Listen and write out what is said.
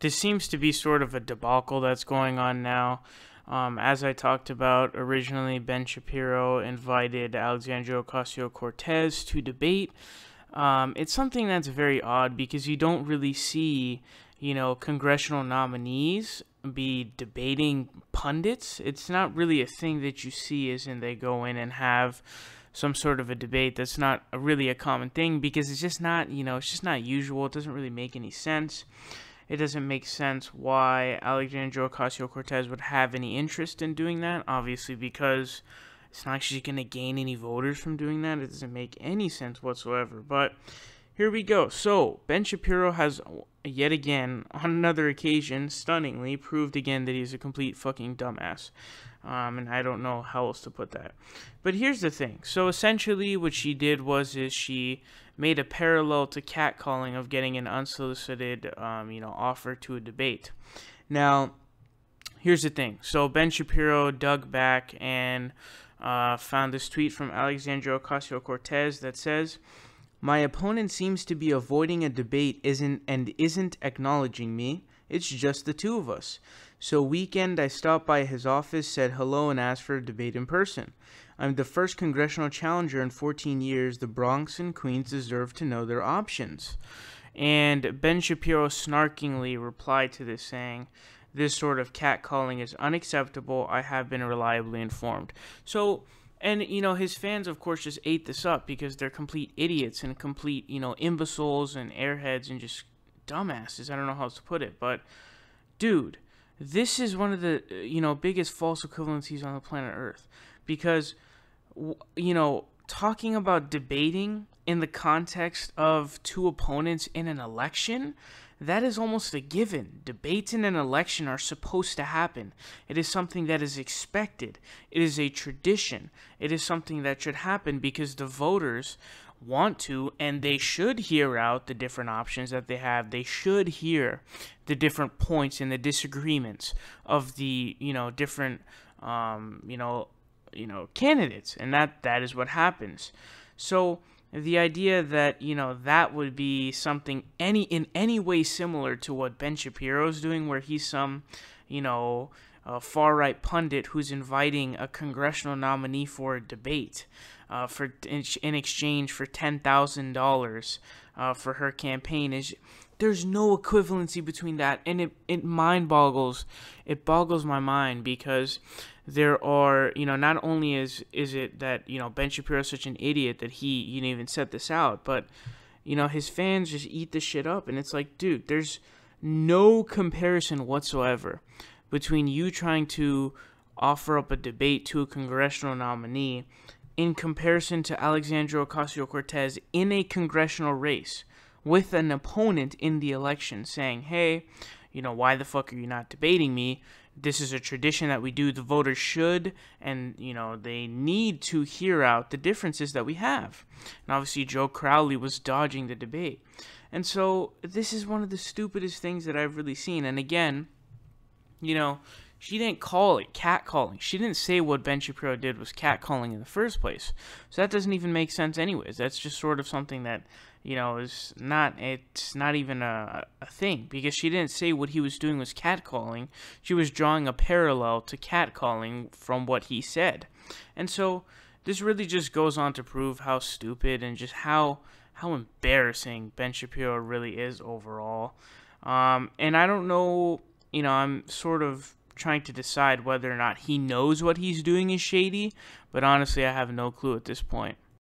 this seems to be sort of a debacle that's going on now. As I talked about originally, Ben Shapiro invited Alexandria Ocasio-Cortez to debate. It's something that's very odd because you don't really see, congressional nominees be debating pundits. It's not really a thing that you see, as in they go in and have some sort of a debate. That's not really a common thing because it's just not, it's just not usual. It doesn't really make any sense. It doesn't make sense why Alexandria Ocasio-Cortez would have any interest in doing that, obviously, because it's not actually going to gain any voters from doing that. It doesn't make any sense whatsoever. But here we go. So, Ben Shapiro has, yet again, on another occasion, stunningly, proved again that he's a complete fucking dumbass. And I don't know how else to put that. But here's the thing. So, essentially, what she did was she made a parallel to catcalling of getting an unsolicited, offer to a debate. Now, here's the thing. So, Ben Shapiro dug back and found this tweet from Alexandria Ocasio-Cortez that says, "My opponent seems to be avoiding a debate isn't acknowledging me. It's just the two of us. So weekend I stopped by his office, said hello, and asked for a debate in person. I'm the first congressional challenger in 14 years. The Bronx and Queens deserve to know their options." And Ben Shapiro snarkingly replied to this saying, "This sort of catcalling is unacceptable. I have been reliably informed." So, and, his fans, of course, just ate this up because they're complete idiots and complete, imbeciles and airheads and just dumbasses. I don't know how else to put it. But, dude, this is one of the, biggest false equivalencies on the planet Earth. Because, talking about debating in the context of two opponents in an election, that is almost a given. Debates in an election are supposed to happen. It is something that is expected. It is a tradition. It is something that should happen because the voters want to, and they should hear out the different options that they have. They should hear the different points and the disagreements of the, different, candidates, and that is what happens. So the idea that, that would be something in any way similar to what Ben Shapiro is doing, where he's some, far-right pundit who's inviting a congressional nominee for a debate in exchange for $10,000 for her campaign, there's no equivalency between that, and it boggles my mind because there are, not only is it that, Ben Shapiro is such an idiot that he, even set this out, but, his fans just eat this shit up. And it's like, dude, there's no comparison whatsoever between you trying to offer up a debate to a congressional nominee in comparison to Alexandria Ocasio-Cortez in a congressional race with an opponent in the election saying, hey, why the fuck are you not debating me? This is a tradition that we do. The voters should, and, they need to hear out the differences that we have. And obviously, Joe Crowley was dodging the debate. And so, this is one of the stupidest things that I've really seen. And again, she didn't call it catcalling. She didn't say what Ben Shapiro did was catcalling in the first place. So that doesn't even make sense anyways. That's just sort of something that, it's not even a thing, because she didn't say what he was doing was catcalling. She was drawing a parallel to catcalling from what he said. And so this really just goes on to prove how stupid and just how embarrassing Ben Shapiro really is overall. And I don't know, I'm sort of trying to decide whether or not he knows what he's doing is shady, but honestly, I have no clue at this point.